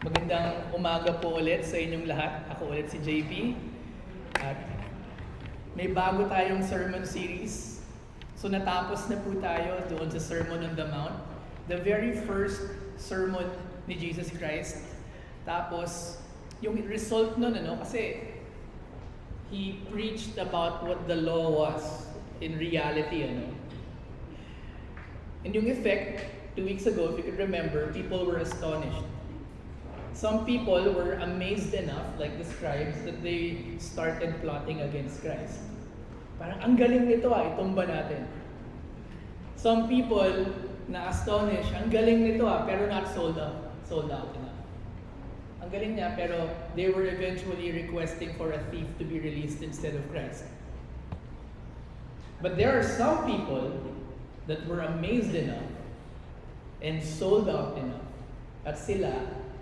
Magandang umaga po ulit sa inyong lahat. Ako ulit si JP. At may bago tayong sermon series. So natapos na po tayo doon sa Sermon on the Mount. The very first sermon ni Jesus Christ. Tapos, yung result nun, kasi He preached about what the law was in reality, And yung effect, 2 weeks ago, if you could remember, people were astonished. Some people were amazed enough, like the scribes, that they started plotting against Christ. Parang, ang galing nito itumba natin. Some people na astonished, ang galing nito pero not sold out enough. Ang galing niya, pero they were eventually requesting for a thief to be released instead of Christ. But there are some people that were amazed enough and sold out enough. At sila,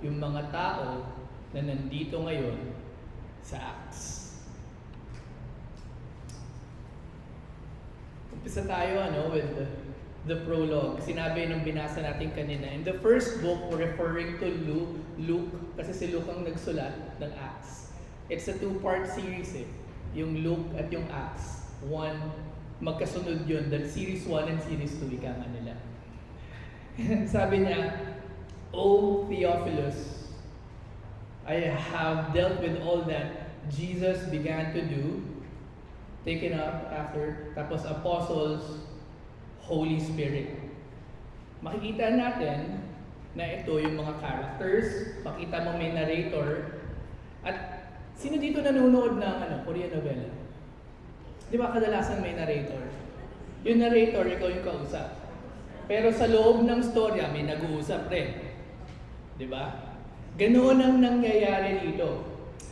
yung mga tao na nandito ngayon sa Acts. Umpisa tayo with the prologue. Sinabi nung binasa natin kanina. In the first book, we're referring to Luke, kasi si Luke ang nagsulat ng Acts. It's a 2-part series yung Luke at yung Acts. Magkasunod yun, dahil series 1 and series 2, ika nga nila. Sabi niya, O Theophilus, I have dealt with all that Jesus began to do, taken up after, tapos apostles, Holy Spirit. Makikita natin na ito yung mga characters, makita mo may narrator, at sino dito nanonood ng Korean novela? Di ba kadalasan may narrator? Yung narrator, ikaw yung kausap. Pero sa loob ng storya, may nag-uusap rin. Di ba? Ganoon ang nangyayari dito.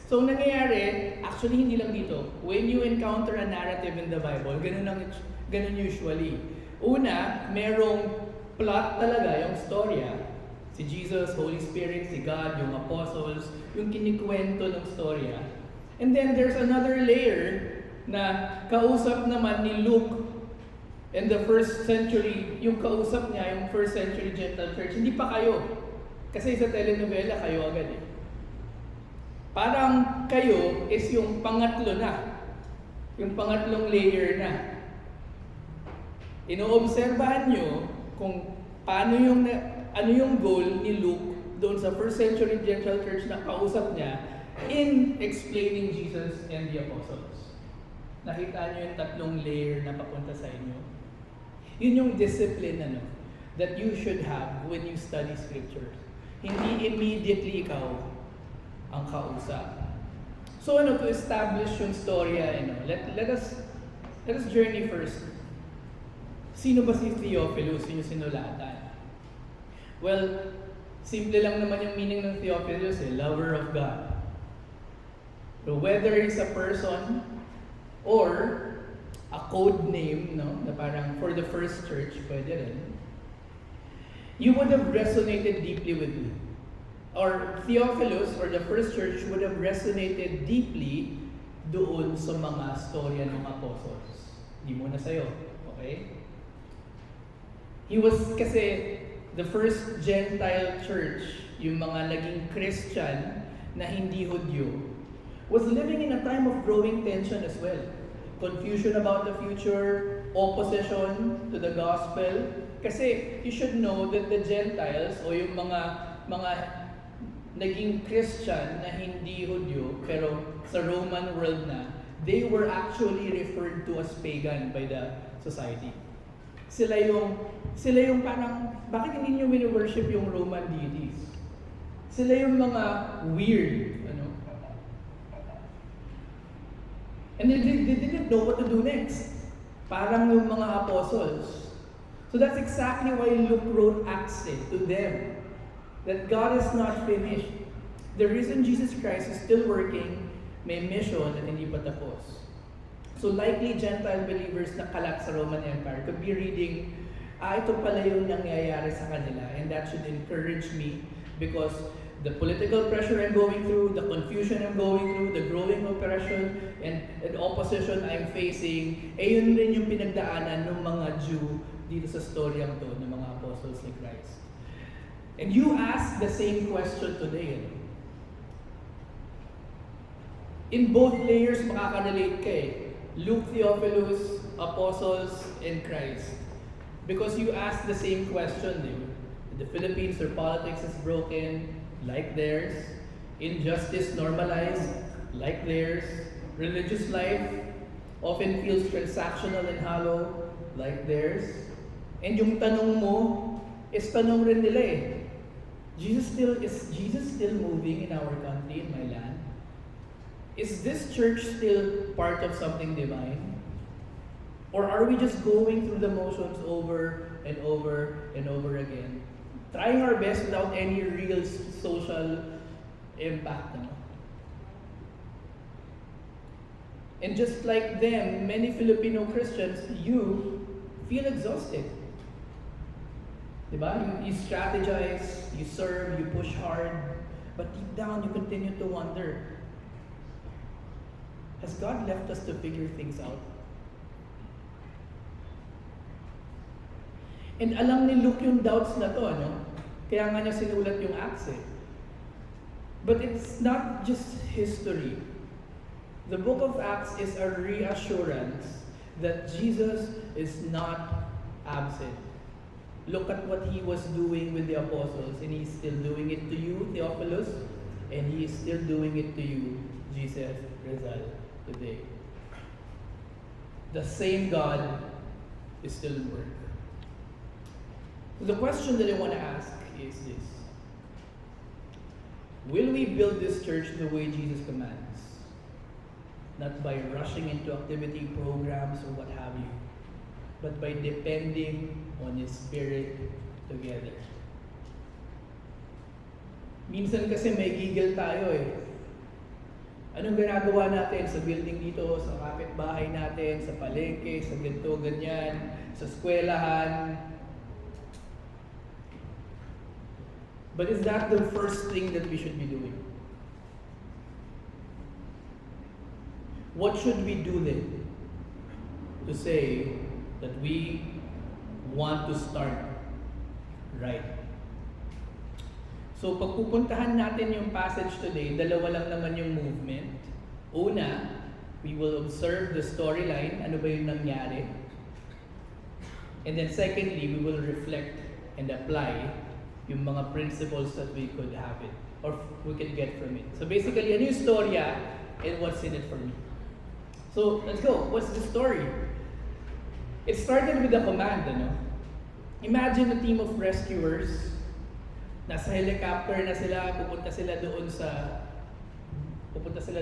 So, ang nangyayari, actually hindi lang dito. When you encounter a narrative in the Bible, ganun usually. Una, merong plot talaga, yung storya. Si Jesus, Holy Spirit, si God, yung apostles, yung kinikwento ng storya. And then there's another layer na kausap naman ni Luke in the first century, yung kausap niya, yung first century Gentile church, hindi pa kayo. Kasi sa telenovela, kayo agad Parang kayo is yung pangatlo na. Yung pangatlong layer na. Inoobserbahan nyo kung ano yung goal ni Luke doon sa first century Gentile church na kausap niya in explaining Jesus and the apostles. Nakita nyo yung tatlong layer na papunta sa inyo. Yun yung discipline that you should have when you study scriptures. Hindi immediately ikaw ang kausap. So to establish yung storya, let us journey first. Sino ba si Theophilus? Sino sinulatan? Well, simple lang naman yung meaning ng Theophilus, lover of God. So whether he's a person or a code name, na parang for the first church, pwede rin. You would have resonated deeply with me. Or Theophilus, or the first church, would have resonated deeply doon sa mga storya ng apostles. Di muna sa'yo, okay? He was kasi the first Gentile church, yung mga naging Christian na hindi Hudyo, was living in a time of growing tension as well. Confusion about the future, opposition to the gospel. Kasi you should know that the Gentiles o yung mga naging Christian na hindi Hudyo pero sa Roman world na, they were actually referred to as pagan by the society. Sila yung parang, bakit hindi nyo wini-worship yung Roman deities? Sila yung mga weird, And they didn't know what to do next. Parang yung mga apostles. So that's exactly why Luke wrote Acts to them. That God is not finished. The reason Jesus Christ is still working, may mission at hindi pa tapos. So likely Gentile believers na kalat sa Roman Empire could be reading, ito pala yung nangyayari sa kanila. And that should encourage me because the political pressure I'm going through, the confusion I'm going through, the growing oppression and opposition I'm facing, yun rin yung pinagdaanan ng mga Jew dito sa storyang to ng mga apostles ni Christ. And you ask the same question today. In both layers, makaka-relate ka eh. Luke, Theophilus, Apostles, and Christ. Because you ask the same question, di ba? In the Philippines, their politics is broken, like theirs. Injustice normalized, like theirs. Religious life often feels transactional and hollow, like theirs. And yung tanong mo, is tanong rin nila eh. Is Jesus still moving in our country, in my land? Is this church still part of something divine? Or are we just going through the motions over and over and over again? Trying our best without any real social impact. No? And just like them, many Filipino Christians, you feel exhausted. Diba? You strategize, you serve, you push hard, but deep down you continue to wonder, has God left us to figure things out? And alam ni Luke yung doubts na to, ano? Kaya nga niya sinulat yung Acts eh. But it's not just history. The book of Acts is a reassurance that Jesus is not absent. Look at what he was doing with the apostles, and he's still doing it to you, Theophilus, and he is still doing it to you, Jesus Rizal, today. The same God is still at work. The question that I want to ask is this: will we build this church the way Jesus commands? Not by rushing into activity programs or what have you, but by depending on His Spirit together. Minsan kasi may gigil tayo eh. Anong ginagawa natin sa building dito, sa kapitbahay natin, sa palengke, sa ganito, ganyan, sa eskwelahan? But is that the first thing that we should be doing? What should we do then to say that we want to start right? So pagpupuntahan natin yung passage today, dalawa lang naman yung movement. Una, we will observe the storyline, ano ba yung nangyari? And then secondly, we will reflect and apply yung mga principles that we could have it, or we can get from it. So basically, ano yung storya and what's in it for me? So let's go. What's the story? It started with a command, ano? Imagine a team of rescuers. Nasa helicopter na sila, pupunta sila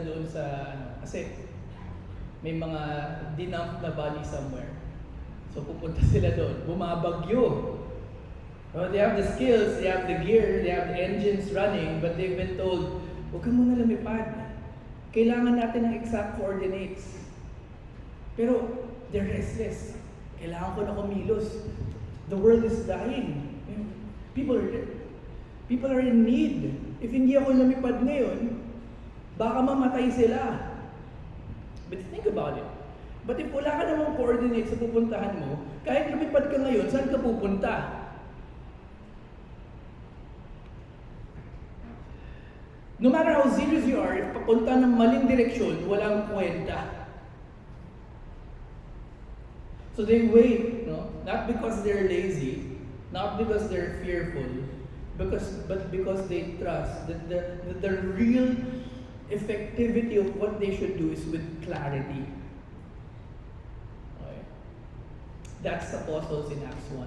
doon sa kasi may mga dinump na body somewhere. So pupunta sila doon, bumabagyo. Well, they have the skills, they have the gear, they have the engines running, but they've been told, huwag ka muna lumipad. Kailangan natin ng exact coordinates. Pero they're restless. Kailangan ko na kumilos. The world is dying. People are in need. If hindi ako lumipad ngayon, baka mamatay sila. But think about it. But if wala ka namang coordinates sa pupuntahan mo, kahit lumipad ka ngayon, saan ka pupunta? No matter how serious you are, if papunta ng maling direksyon, walang kwenta. So they wait, no? Not because they're lazy, not because they're fearful, but because they trust that the real effectivity of what they should do is with clarity. Okay. That's the apostles in Acts 1.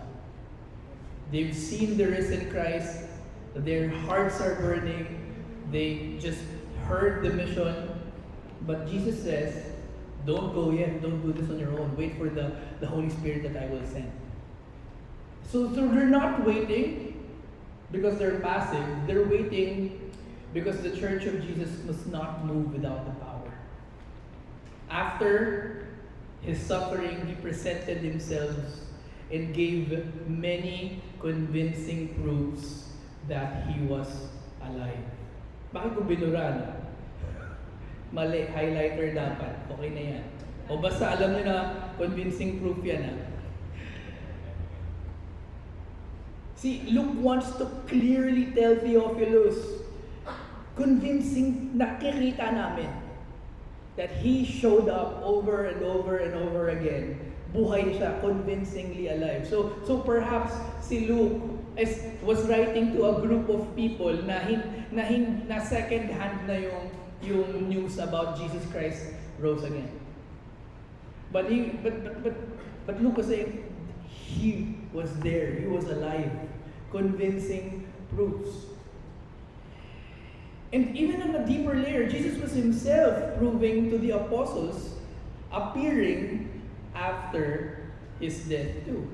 They've seen the risen Christ, their hearts are burning, they just heard the mission, but Jesus says, don't go yet, don't do this on your own, wait for the Holy Spirit that I will send. So they're not waiting because they're passive, they're waiting because the Church of Jesus must not move without the power. After His suffering, He presented Himself and gave many convincing proofs that He was alive. Bakit ko binura, no? Mali, highlighter dapat. Okay na yan. O basta alam nyo na convincing proof yan, ha? See, Luke wants to clearly tell Theophilus, convincing, nakikita namin, that he showed up over and over and over again. Buhay siya, convincingly alive. So perhaps si Luke was writing to a group of people na second hand na yung news about Jesus Christ rose again. But Luke was saying he was there, he was alive, convincing proofs. And even on a deeper layer, Jesus was himself proving to the apostles, appearing after his death too.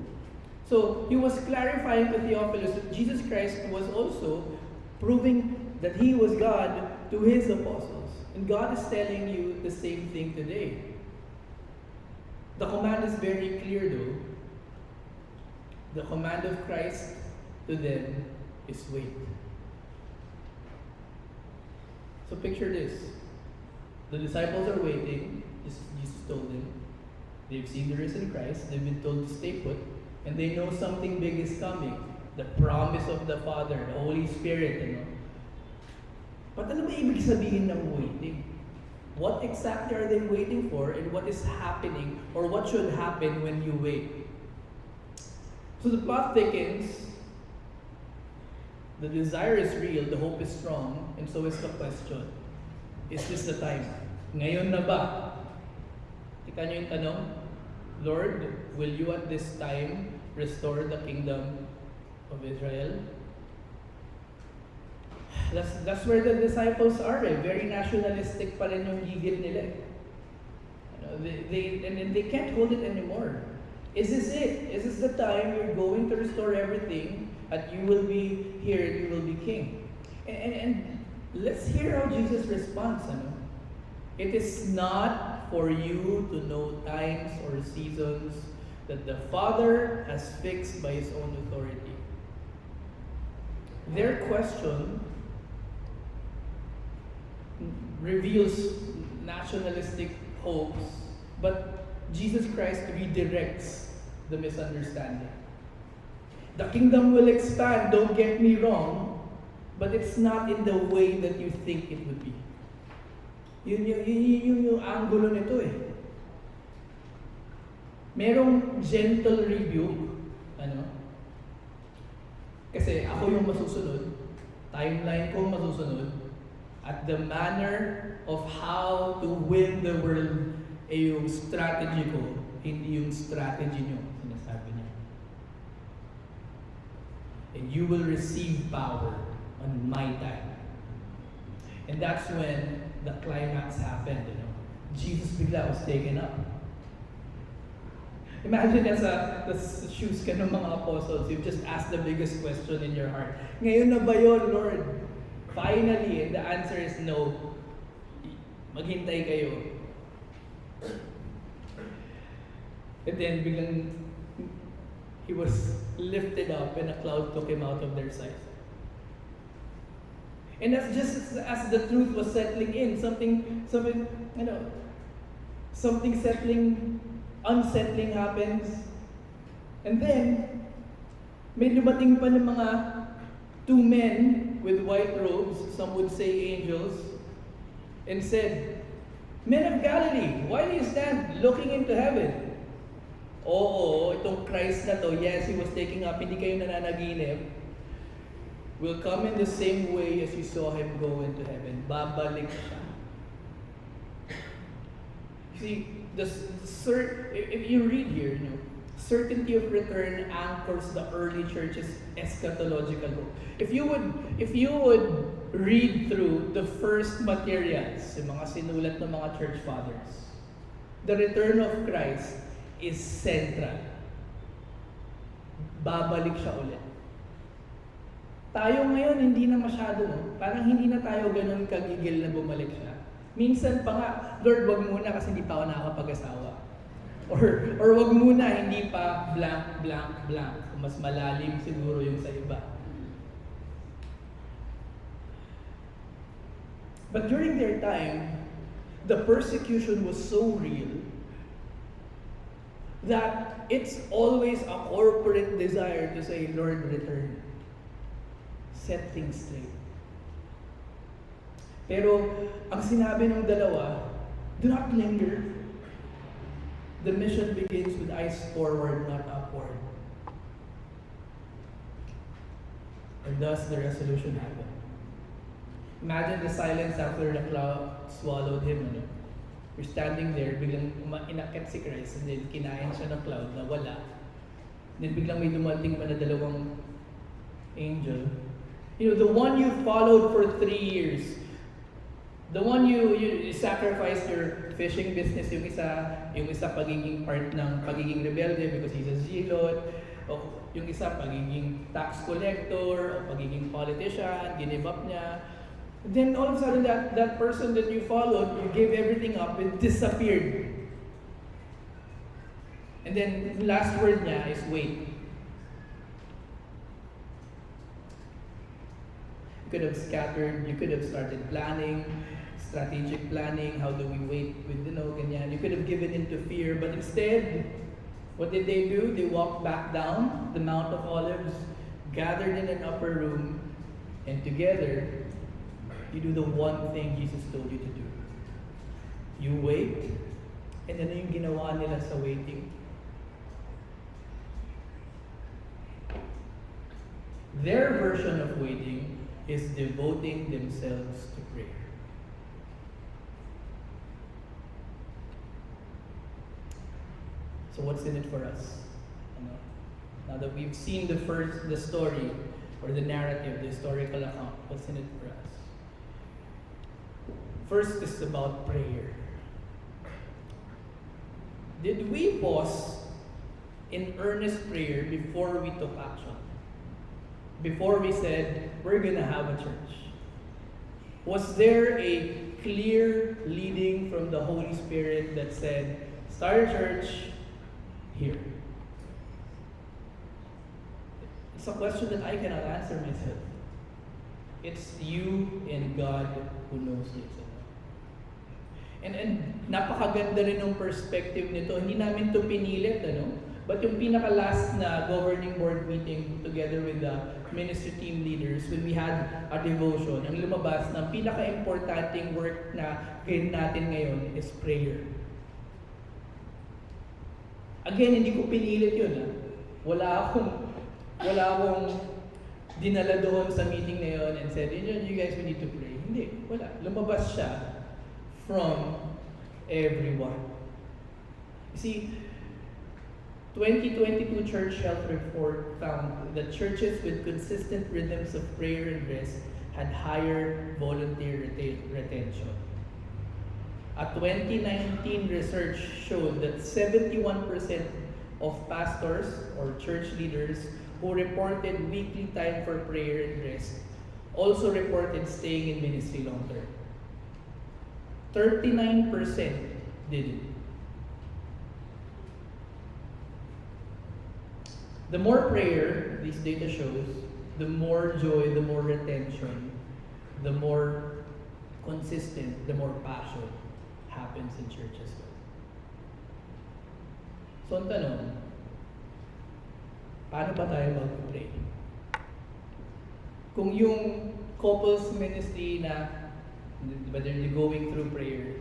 So he was clarifying to Theophilus that Jesus Christ was also proving that he was God to his apostles. And God is telling you the same thing today. The command is very clear though. The command of Christ to them is wait. So picture this. The disciples are waiting, just Jesus told them. They've seen the risen Christ, they've been told to stay put, and they know something big is coming. The promise of the Father, the Holy Spirit, But ano ba ibig sabihin ng waiting? What exactly are they waiting for, and what is happening, or what should happen when you wait? So the plot thickens, the desire is real, the hope is strong, and so is the question. Is this the time? Ngayon na ba? Ika nyo yung tanong, Lord, will you at this time restore the kingdom of Israel? That's where the disciples are. Very nationalistic pa rin yung higit nila. They can't hold it anymore. Is this it? Is this the time you're going to restore everything, and you will be here and you will be king? And let's hear how Jesus responds. It is not for you to know times or seasons that the Father has fixed by His own authority. Their question reveals nationalistic hopes, but Jesus Christ redirects the misunderstanding. The kingdom will expand, don't get me wrong, but it's not in the way that you think it would be. Yun yung angulo nito eh. Merong gentle rebuke, kasi ako yung masusunod, timeline ko masusunod, at the manner of how to win the world ay yung strategy ko, hindi yung strategy nyo, sinasabi niya. And you will receive power on my time. And that's when the climax happened, Jesus bigla was taken up. Imagine nasa shoes ka ng mga apostles, you've just asked the biggest question in your heart. Ngayon na ba yun, Lord? Finally, and the answer is no. Maghintay kayo. And then biglang he was lifted up and a cloud took him out of their sight. And that's just as the truth was settling in, something unsettling happens. And then, may dumating pa ng mga two men with white robes, some would say angels, and said, "Men of Galilee, why do you stand looking into heaven?" Oo, itong Christ na to, yes, He was taking up, hindi kayo nananaginip, will come in the same way as you saw Him go into heaven. Babalik siya. See, if you read here, certainty of return anchors the early church's eschatological hope. If you would read through the first materials, yung mga sinulat ng mga church fathers, the return of Christ is central. Babalik siya ulit. Tayo ngayon, hindi na masyado, parang hindi na tayo ganun kagigil na bumalik siya. Minsan pa nga, Lord, wag muna kasi hindi pa ako nakakapag-asawa. Or wag muna, hindi pa blank, blank, blank. Mas malalim siguro yung sa iba. But during their time, the persecution was so real that it's always a corporate desire to say, Lord, return. Set things straight. Pero, ang sinabi ng dalawa, do not linger. The mission begins with eyes forward, not upward. And thus, the resolution happened. Imagine the silence after the cloud swallowed him. Ano? You're standing there, biglang inakit si Christ, and then kinain siya ng cloud na wala. Then biglang may dumating pa na dalawang angel. You know, the one you followed for 3 years, the one you sacrificed your fishing business, yung isa pagiging part ng pagiging rebelde because he's a zealot, o yung isa pagiging tax collector, o pagiging politician, give up niya. Then all of a sudden that person that you followed, you gave everything up, it disappeared. And then the last word niya is wait. You could have scattered, you could have started planning, strategic planning, how do we wait with ganyan. You could have given into fear, but instead, what did they do? They walked back down the Mount of Olives, gathered in an upper room, and together, you do the one thing Jesus told you to do. You wait, and ano yung ginawa nila sa waiting? Their version of waiting is devoting themselves to prayer. So what's in it for us? Now that we've seen the story or the narrative, the historical account, what's in it for us? First is about prayer. Did we pause in earnest prayer before we took action? Before we said, we're gonna have a church? Was there a clear leading from the Holy Spirit that said, start a church here? It's a question that I cannot answer myself. It's you and God who knows this. And napakaganda rin ng perspective nito. Hindi namin to pinilit, But yung pinaka-last na governing board meeting together with the ministry team leaders, when we had a devotion, ang lumabas na pinaka-importanting work na gawin natin ngayon is prayer. Again, hindi ko pinilit yun. Wala akong dinala doon sa meeting na yun and said, you guys, we need to pray. Hindi, wala. Lumabas siya from everyone. You see, 2022 Church Health Report found that churches with consistent rhythms of prayer and rest had higher volunteer retention. A 2019 research showed that 71% of pastors or church leaders who reported weekly time for prayer and rest also reported staying in ministry long term. 39% didn't. The more prayer, this data shows, the more joy, the more retention, the more consistent, the more passion happens in churches. So ang tanong, paano ba tayo mag-pray? Kung yung couples ministry na, but they're going through prayer,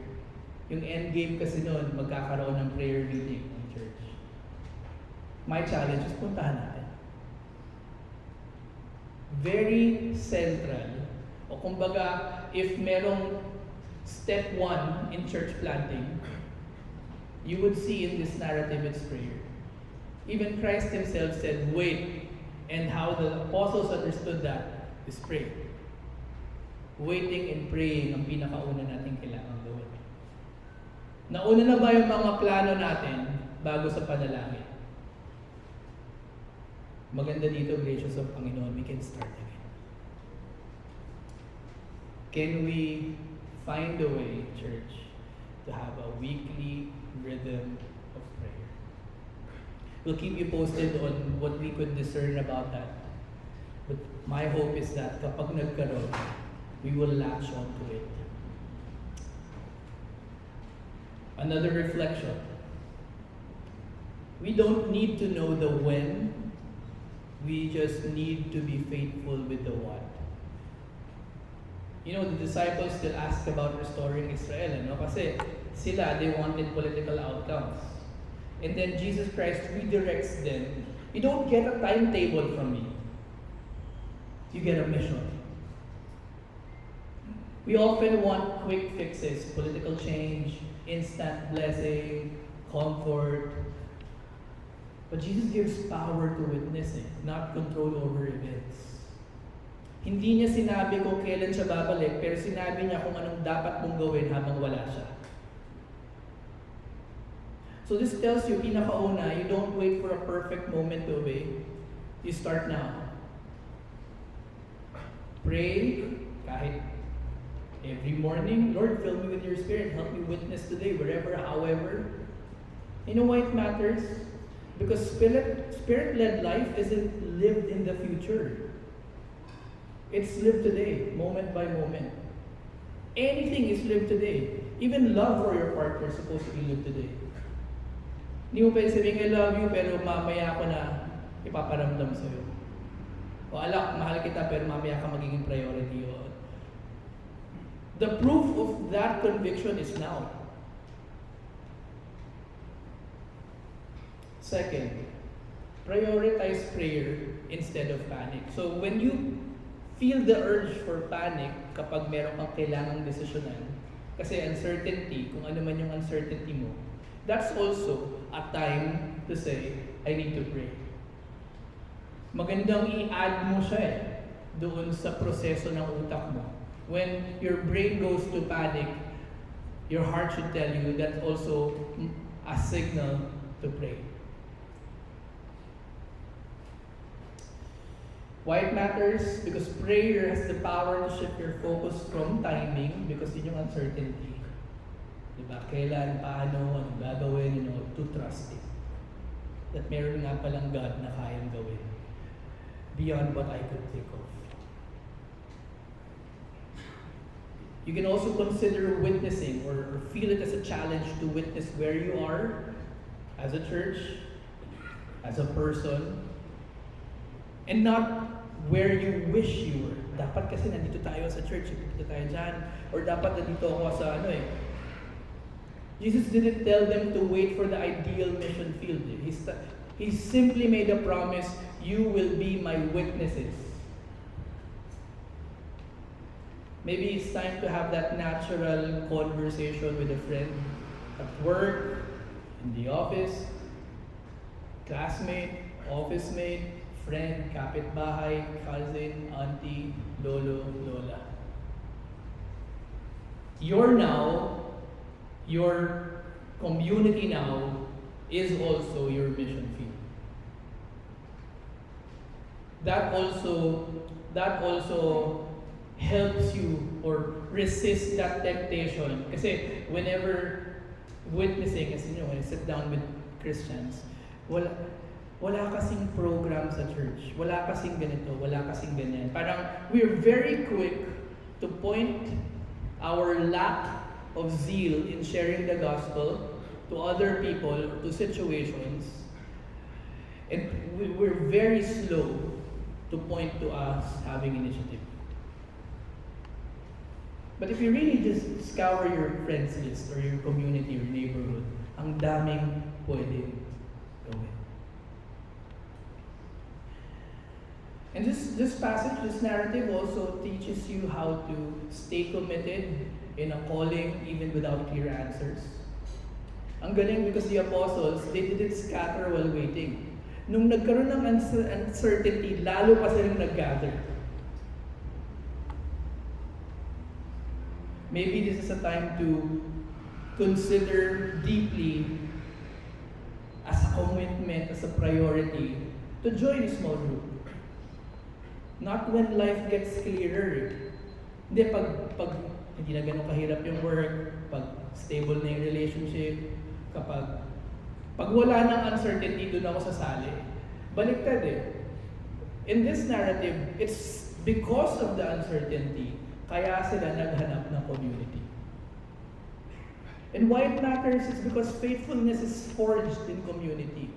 yung end game kasi noon, magkakaroon ng prayer meeting ng church. My challenge is puntahan natin. Very central. O kumbaga, if merong step 1 in church planting, you would see in this narrative it's prayer. Even Christ himself said, wait. And how the apostles understood that is pray. Waiting and praying ang pinakauna natin kailangan gawin. Nauna na ba yung mga plano natin bago sa panalangin? Maganda dito, gracious of Panginoon, we can start again. Can we find a way, church, to have a weekly rhythm of prayer? We'll keep you posted on what we could discern about that. But my hope is that kapag nagkaroon, we will latch on to it. Another reflection. We don't need to know the when, we just need to be faithful with the what. You know, the disciples still asked about restoring Israel, ano? Kasi sila, they wanted political outcomes. And then Jesus Christ redirects them. You don't get a timetable from me. You get a mission. We often want quick fixes, political change, instant blessing, comfort. But Jesus gives power to witness, not control over events. Hindi niya sinabi kung kailan siya babalik, pero sinabi niya kung anong dapat mong gawin habang wala siya. So this tells you, pinakauna, you don't wait for a perfect moment to obey. You start now. Pray, kahit every morning, Lord, fill me with your Spirit. Help me witness today, wherever, however. You know why it matters? Because Spirit-led life isn't lived in the future. It's lived today, moment by moment. Anything is lived today. Even love for your partner is supposed to be lived today. Hindi mo pwede sabihin, I love you, pero mamaya ako na ipaparamdam sa'yo. O alak, mahal kita, pero mamaya ka magiging priority. O. The proof of that conviction is now. Second, prioritize prayer instead of panic. So when you feel the urge for panic kapag meron kang kailangang desisyonan, kasi uncertainty, kung ano man yung uncertainty mo, that's also a time to say, I need to pray. Magandang i-add mo siya doon sa proseso ng utak mo. When your brain goes to panic, your heart should tell you that's also a signal to pray. Why it matters? Because prayer has the power to shift your focus from timing, because yun yung uncertainty. Diba? Kailan, paano, ano gagawin, to trust it. That meron nga palang God na kayang gawin. Beyond what I could think of. You can also consider witnessing or feel it as a challenge to witness where you are as a church, as a person, and not where you wish you were. Dapat kasi nandito tayo sa church, nandito tayo dyan, or dapat nandito ako sa Jesus didn't tell them to wait for the ideal mission field. He simply made a promise, you will be my witnesses. Maybe it's time to have that natural conversation with a friend at work, in the office, classmate, office mate, friend, kapitbahay, cousin, auntie, lolo, lola. Your community now is also your mission field. That also helps you or resist that temptation. Kasi whenever witnessing, as you know, when I sit down with Christians, wala kasing program sa church. Wala kasing ganito, wala kasing ganyan. Parang we're very quick to point our lack of zeal in sharing the gospel to other people, to situations. And we're very slow to point to us having initiative. But if you really just scour your friends list or your community or neighborhood, ang daming pwedeng gawin. And this passage, this narrative also teaches you how to stay committed in a calling even without clear answers. Ang galing because the apostles, they didn't scatter while waiting. Nung nagkaroon ng uncertainty, lalo pa silang nag-gather. Maybe this is a time to consider deeply as a commitment, as a priority, to join a small group. Not when life gets clearer. Hindi, pag hindi na ganun kahirap yung work, pag stable na yung relationship, pag wala ng uncertainty, doon ako sasali. Baliktad In this narrative, it's because of the uncertainty, kaya sila naghanap ng community. And why it matters is because faithfulness is forged in community.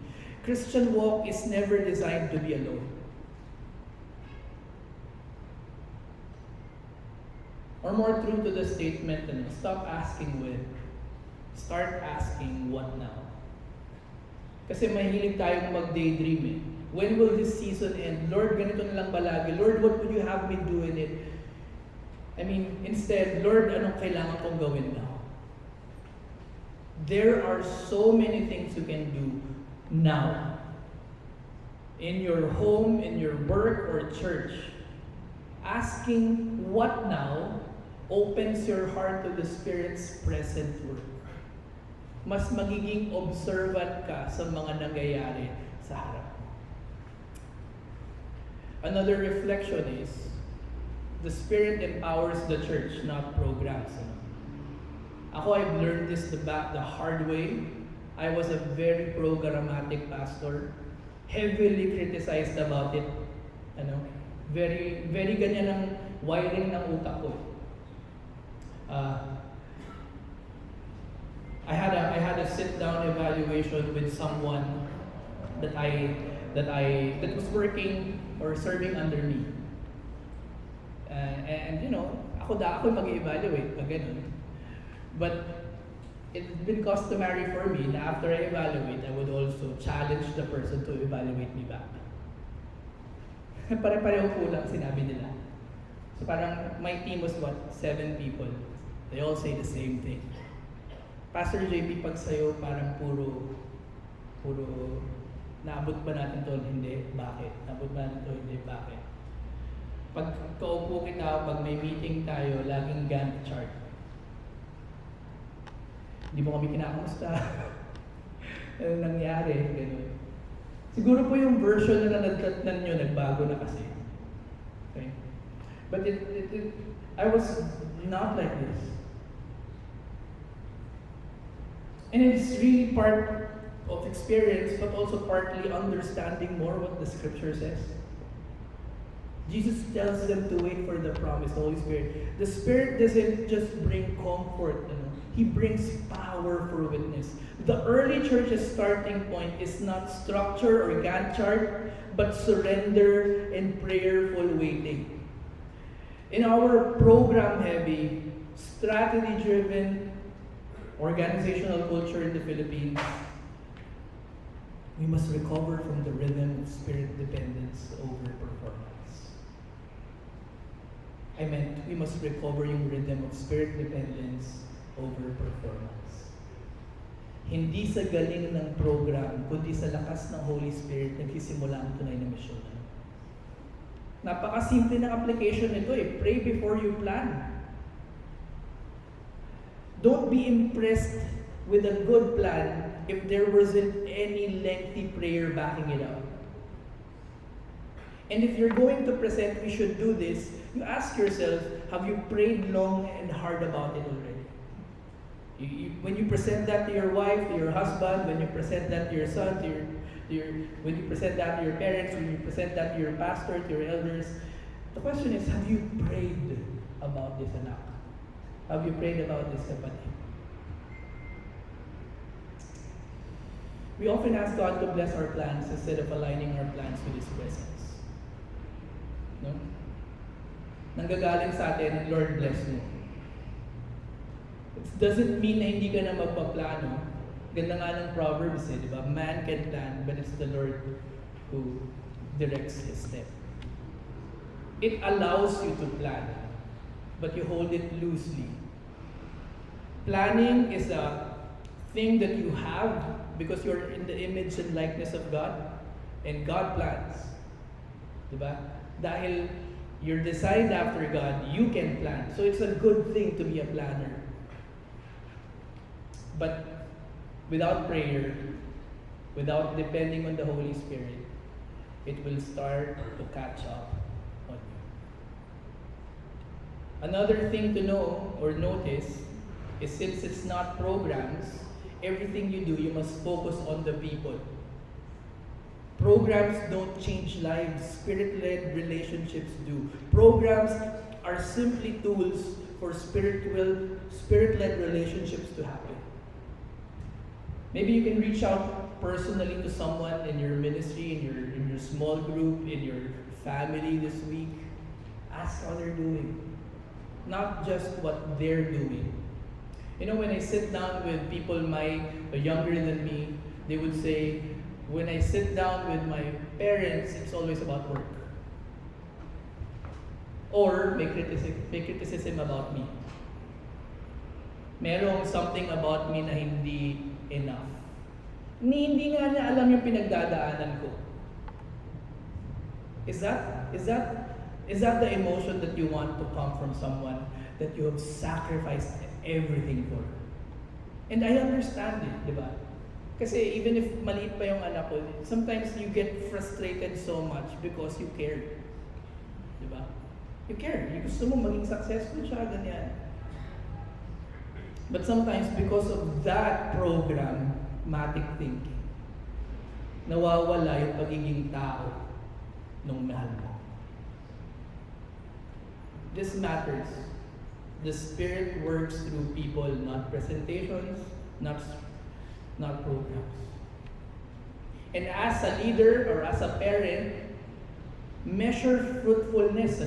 Christian walk is never designed to be alone. Or more true to the statement, stop asking when, start asking what now. Kasi mahilig tayong mag-daydream eh. When will this season end? Lord, ganito na lang ba lagi? Lord, what would you have me do in it? I mean, instead, Lord, anong kailangan kong gawin now? There are so many things you can do now. In your home, in your work, or church. Asking what now opens your heart to the Spirit's present work. Mas magiging observant ka sa mga nangyayari sa harap. Another reflection is, the Spirit empowers the church, not programs. Ako, I've learned this the hard way. I was a very programmatic pastor, heavily criticized about it. Very, very ganyan ang wiring ng utak ko. I had a sit-down evaluation with someone that was working or serving under me. And ako mag-evaluate pag ganun. But it's been customary for me na after I evaluate, I would also challenge the person to evaluate me back. Pare-pareho kulang sinabi nila. So parang my team was 7 people. They all say the same thing. Pastor JP, pag sa'yo, parang puro, naabot ba natin to? Hindi. Bakit? Naabot ba natin to? Hindi. Bakit? Pag kaupo kita, pag may meeting tayo, laging Gantt chart. Hindi mo kami kinakamusta. Ano nangyari? Ganun. Siguro po yung version na nadatnan nyo, nagbago na kasi. Okay? But I was not like this. And it's really part of experience, but also partly understanding more what the scripture says. Jesus tells them to wait for the promise, the Holy Spirit. The Spirit doesn't just bring comfort, He brings power for witness. The early church's starting point is not structure or Gantt chart, but surrender and prayerful waiting. In our program-heavy, strategy-driven, organizational culture in the Philippines, we must recover from the rhythm of spirit dependence over performance. I meant, we must recover yung rhythm of spirit dependence over performance. Hindi sa galing ng program, kundi sa lakas ng Holy Spirit nagsisimula ang tunay na misyon. Napakasimple ng application nito eh. Pray before you plan. Don't be impressed with a good plan if there wasn't any lengthy prayer backing it up. And if you're going to present, we should do this, you ask yourself, have you prayed long and hard about it already? When you present that to your wife, to your husband, when you present that to your son, when you present that to your parents, when you present that to your pastor, to your elders, the question is, have you prayed about this anak? Have you prayed about this kapatid? We often ask God to bless our plans instead of aligning our plans with His presence. No? Nanggagaling sa atin, and Lord bless mo. It doesn't mean na hindi ka na magpaplano. Ganda nga ng Proverbs di ba? Man can plan, but it's the Lord who directs his step. It allows you to plan, but you hold it loosely. Planning is a thing that you have because you're in the image and likeness of God, and God plans. Diba? Dahil you're designed after God, you can plan. So it's a good thing to be a planner. But without prayer, without depending on the Holy Spirit, it will start to catch up on you. Another thing to know or notice is since it's not programs, everything you do, you must focus on the people. Programs don't change lives, Spirit-led relationships do. Programs are simply tools for spirit-led relationships to happen. Maybe you can reach out personally to someone in your ministry, in your small group, in your family this week. Ask how they're doing. Not just what they're doing. You know, when I sit down with people younger than me, they would say, when I sit down with my parents, it's always about work. Or may criticism about me. Merong something about me na hindi enough. Hindi nga niya alam yung pinagdadaanan ko. Is that the emotion that you want to come from someone that you have sacrificed everything for? And I understand it, di ba? Kasi even if maliit pa yung anak ko, sometimes you get frustrated so much because you care. Di ba? You care. You gusto mo maging successful siya, ganyan. But sometimes because of that programmatic thinking, nawawala yung pagiging tao nung mahal mo. This matters. The Spirit works through people, not presentations, not programs. And as a leader or as a parent, measure fruitfulness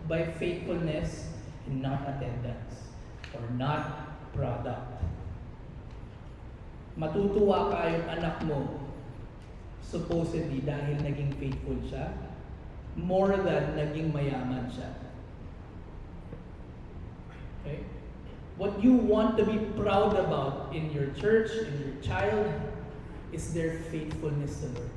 by faithfulness and not attendance or not product. Matutuwa ka yung anak mo supposedly dahil naging faithful siya more than naging mayaman siya. Okay? What you want to be proud about in your church, in your child, is their faithfulness to Lord.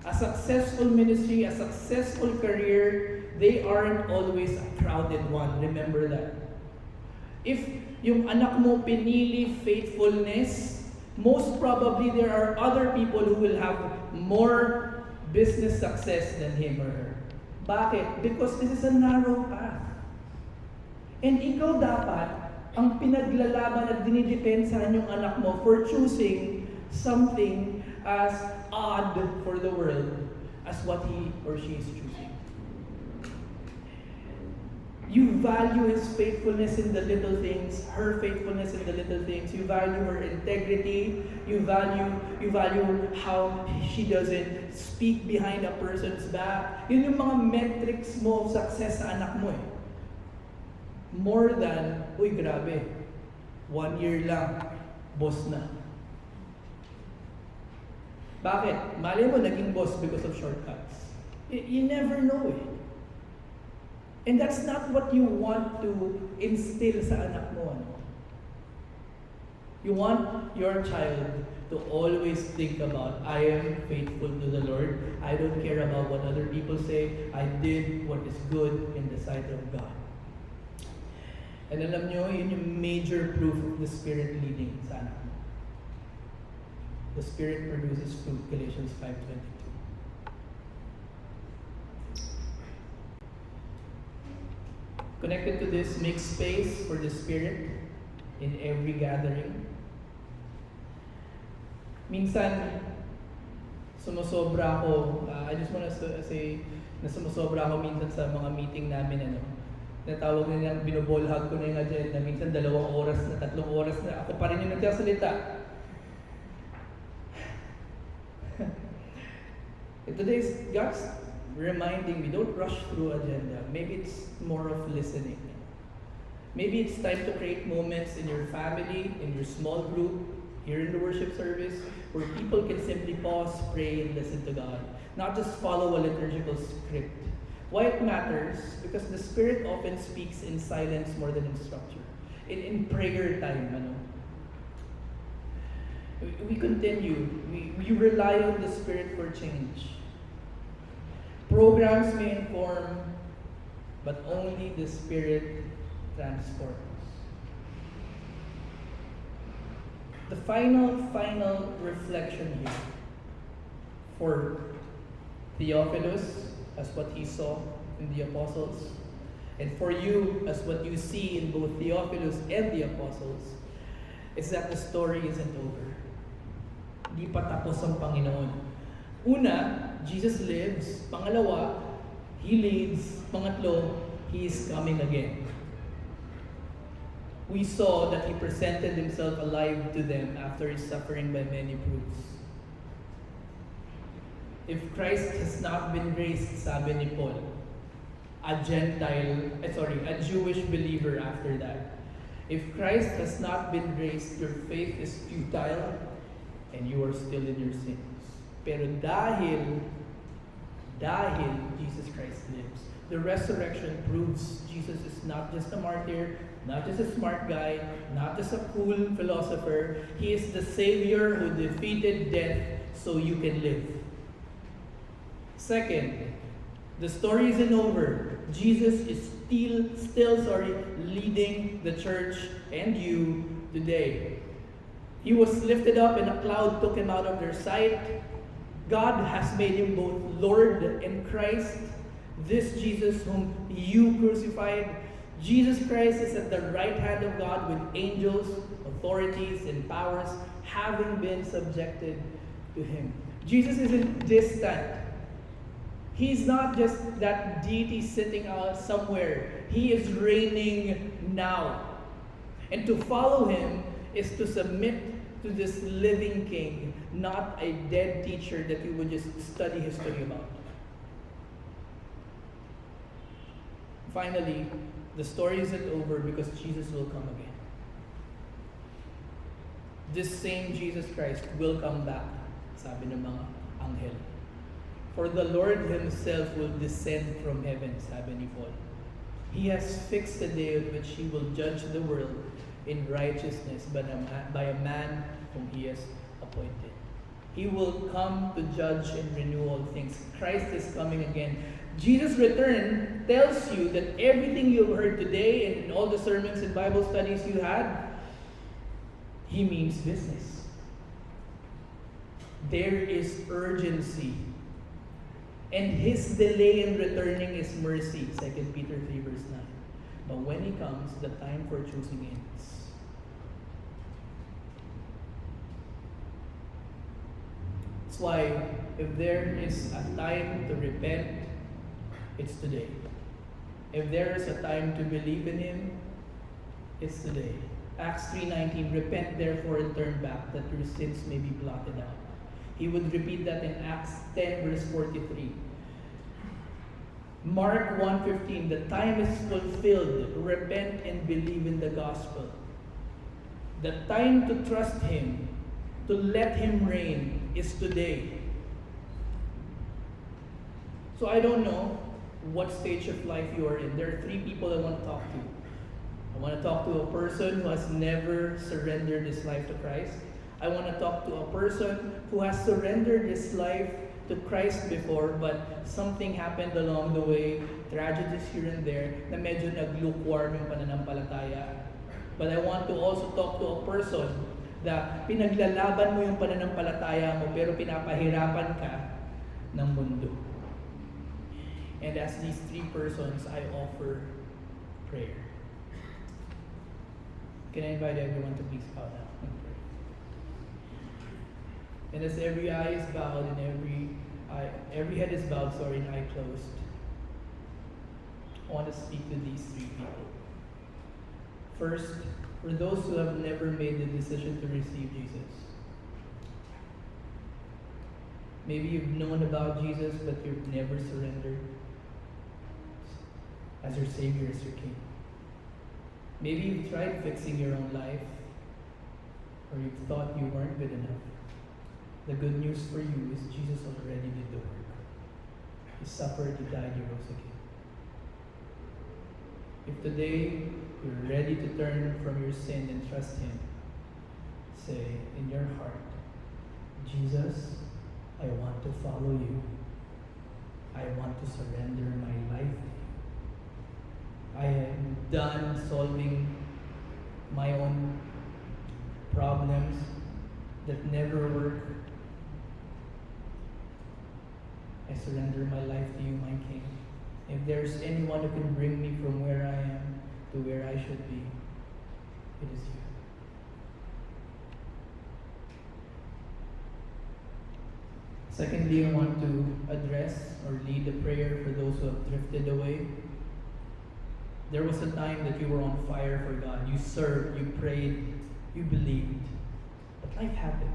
A successful ministry, a successful career, they aren't always a crowded one. Remember that. If yung anak mo pinili faithfulness, most probably there are other people who will have more business success than him or her. Bakit? Because this is a narrow path. And ikaw dapat ang pinaglalaban at dinidepensahan yung anak mo for choosing something as odd for the world as what he or she is choosing. You value his faithfulness in the little things, her faithfulness in the little things. You value her integrity. You value how she doesn't speak behind a person's back. Yun yung mga metrics mo of success sa anak mo eh. More than, uy grabe, 1 year lang, boss na. Bakit? Malay mo naging boss because of shortcuts. You never know eh. And that's not what you want to instill sa anak mo. You want your child to always think about, I am faithful to the Lord. I don't care about what other people say. I did what is good in the sight of God. And alam nyo, yun yung major proof of the Spirit leading sa anak mo. The Spirit produces fruit, Galatians 5:22. Connected to this, make space for the Spirit in every gathering. Minsan, sumusobra ako, I just want to say, na sumusobra ako minsan sa mga meeting namin, natawag na nilang binobolhag ko na yung agenda. Minsan 2 oras na, 3 oras na, ako pa rin yung nagsasalita. Today's God's reminding me, don't rush through agenda. Maybe it's more of listening. Maybe it's time to create moments in your family, in your small group, here in the worship service, where people can simply pause, pray, and listen to God. Not just follow a liturgical script. Why it matters? Because the Spirit often speaks in silence more than in structure. In prayer time, we continue. We rely on the Spirit for change. Programs may inform, but only the Spirit transforms. The final reflection here for Theophilus as what he saw in the apostles, and for you as what you see in both Theophilus and the apostles, is that the story isn't over. Di pa tapos ang Panginoon. Una, Jesus lives. Pangalawa, He leads. Pangatlo, He is coming again. We saw that he presented himself alive to them after his suffering by many proofs. If Christ has not been raised, sabi ni Paul, a Jewish believer after that. If Christ has not been raised, your faith is futile and you are still in your sins. Pero dahil Jesus Christ lives, the resurrection proves Jesus is not just a martyr, not just a smart guy, not just a cool philosopher. He is the Savior who defeated death so you can live. Second, the story isn't over. Jesus is still leading the church and you today. He was lifted up and a cloud took him out of their sight. God has made him both Lord and Christ. This Jesus whom you crucified, Jesus Christ is at the right hand of God with angels, authorities, and powers having been subjected to him. Jesus isn't distant. He's not just that deity sitting out somewhere. He is reigning now. And to follow him is to submit to this living king, not a dead teacher that you would just study history about. Finally, the story isn't over because Jesus will come again. This same Jesus Christ will come back, sabi ng mga anghel. For the Lord himself will descend from heaven, sabi ni Paul. He has fixed a day on which he will judge the world in righteousness by a man whom he has appointed. He will come to judge and renew all things. Christ is coming again. Jesus' return tells you that everything you've heard today and in all the sermons and Bible studies you had, he means business. There is urgency. And his delay in returning is mercy, 2 Peter 3 verse 9. But when he comes, the time for choosing ends. That's why, if there is a time to repent, it's today. If there is a time to believe in him, it's today. Acts 3:19, repent therefore and turn back, that your sins may be blotted out. He would repeat that in Acts 10 verse 43. Mark 1:15, the time is fulfilled. Repent and believe in the gospel. The time to trust him, to let him reign, is today. So I don't know what stage of life you are in. There are three people I want to talk to. I want to talk to a person who has never surrendered his life to Christ. I want to talk to a person who has surrendered his life to Christ before, but something happened along the way, tragedies here and there, na medyo nag-lukewarm yung pananampalataya. But I want to also talk to a person na pinaglalaban mo yung pananampalataya mo, pero pinapahirapan ka ng mundo. And as these three persons, I offer prayer. Can I invite everyone to please bow down and pray? And as every eye is bowed and every head is bowed, and eye closed, I want to speak to these three people. First, for those who have never made the decision to receive Jesus. Maybe you've known about Jesus, but you've never surrendered as your Savior, as your King. Maybe you've tried fixing your own life, or you've thought you weren't good enough. The good news for you is Jesus already did the work. He suffered, he died, he rose again. If today you're ready to turn from your sin and trust him, say in your heart, Jesus, I want to follow you. I want to surrender my life to you. I am done solving my own problems that never work. I surrender my life to you, my King. If there's anyone who can bring me from where I am to where I should be, it is you. Secondly, I want to address or lead a prayer for those who have drifted away. There was a time that you were on fire for God. You served, you prayed, you believed. But life happened,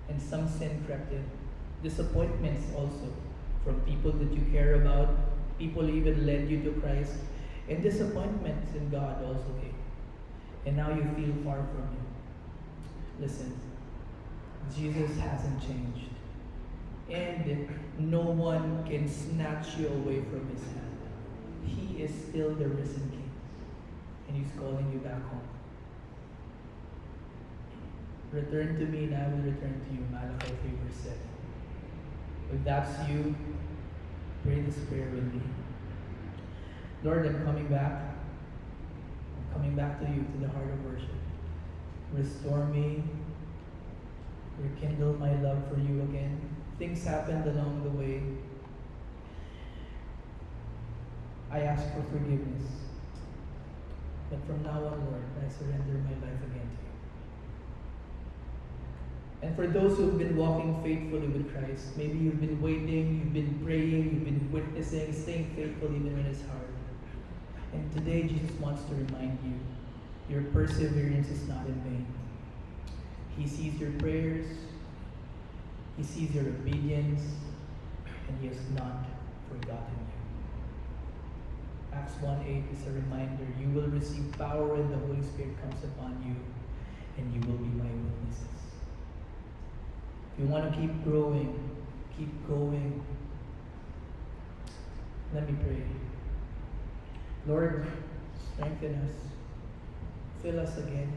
and some sin crept in. Disappointments also from people that you care about. People even led you to Christ. And disappointments in God also came. And now you feel far from Him. Listen, Jesus hasn't changed. And no one can snatch you away from His hand. He is still the risen King. And He's calling you back home. Return to me and I will return to you, Malachi 3 verse 7. If that's you, pray this prayer with me. Lord, I'm coming back. I'm coming back to you, to the heart of worship. Restore me. Rekindle my love for you again. Things happened along the way. I ask for forgiveness. But from now on, Lord, I surrender my life again to you. And for those who have been walking faithfully with Christ, maybe you've been waiting, you've been praying, you've been witnessing, staying faithful even when it's hard. And today, Jesus wants to remind you, your perseverance is not in vain. He sees your prayers, He sees your obedience, and He has not forgotten you. Acts 1:8 is a reminder, you will receive power when the Holy Spirit comes upon you, and you will be my witnesses. If you want to keep growing, keep going. Let me pray. Lord, strengthen us. Fill us again.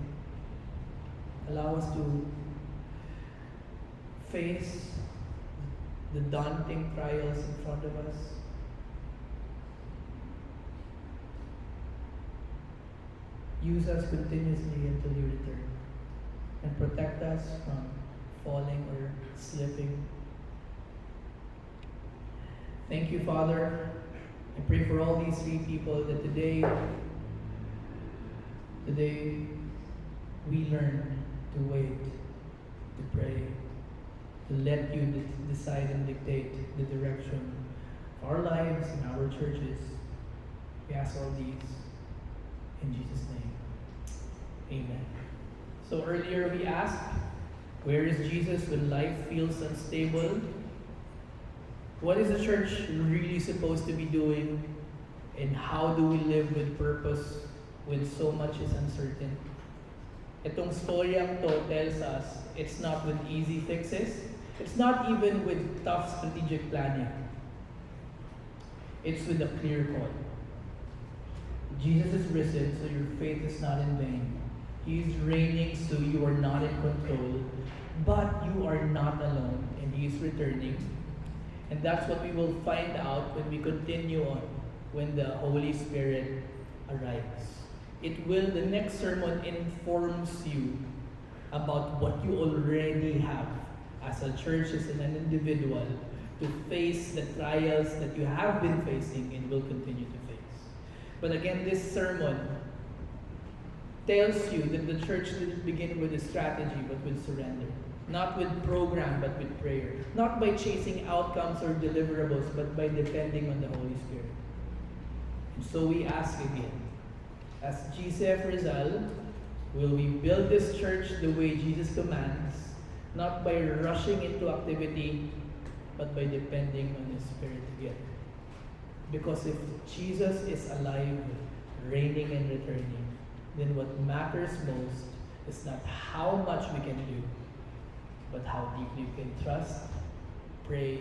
Allow us to face the daunting trials in front of us. Use us continuously until you return. And protect us from falling or slipping. Thank you, Father. I pray for all these three people that today we learn to wait, to pray, to let you decide and dictate the direction of our lives and our churches. We ask all these in Jesus' name. Amen. So earlier we asked, where is Jesus when life feels unstable? What is the church really supposed to be doing? And how do we live with purpose when so much is uncertain? Itong storyang to tells us it's not with easy fixes. It's not even with tough strategic planning. It's with a clear call. Jesus is risen, so your faith is not in vain. He is reigning, so you are not in control. But you are not alone, and He is returning. And that's what we will find out when we continue on, when the Holy Spirit arrives. The next sermon informs you about what you already have as a church, as an individual, to face the trials that you have been facing and will continue to face. But again, this sermon tells you that the church didn't begin with a strategy, but with surrender. Not with program, but with prayer. Not by chasing outcomes or deliverables, but by depending on the Holy Spirit. And so we ask again, as GCF Rizal, will we build this church the way Jesus commands, not by rushing into activity, but by depending on His Spirit together? Because if Jesus is alive, reigning and returning, then what matters most is not how much we can do, but how deeply we can trust, pray,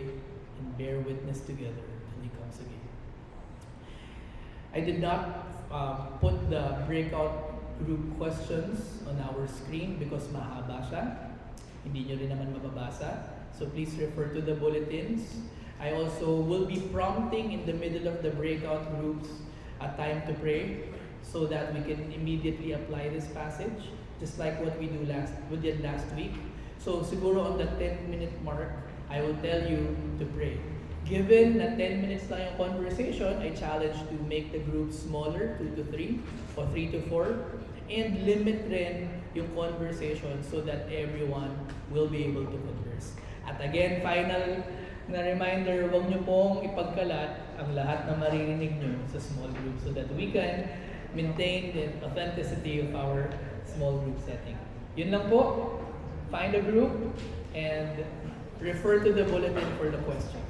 and bear witness together till He comes again. I did not put the breakout group questions on our screen because mahaba siya. Hindi nyo rin naman mababasa. So please refer to the bulletins. I also will be prompting in the middle of the breakout groups a time to pray so that we can immediately apply this passage, just like what we did last week. So siguro on the 10-minute mark, I will tell you to pray. Given na 10 minutes lang yung conversation, I challenge to make the group smaller, 2 to 3 or 3 to 4, and limit rin yung conversation so that everyone will be able to converse. At again, final na reminder, huwag nyo pong ipagkalat ang lahat na maririnig nyo sa small group so that we can maintain the authenticity of our small group setting. Yun lang po. Find a group and refer to the bulletin for the questions.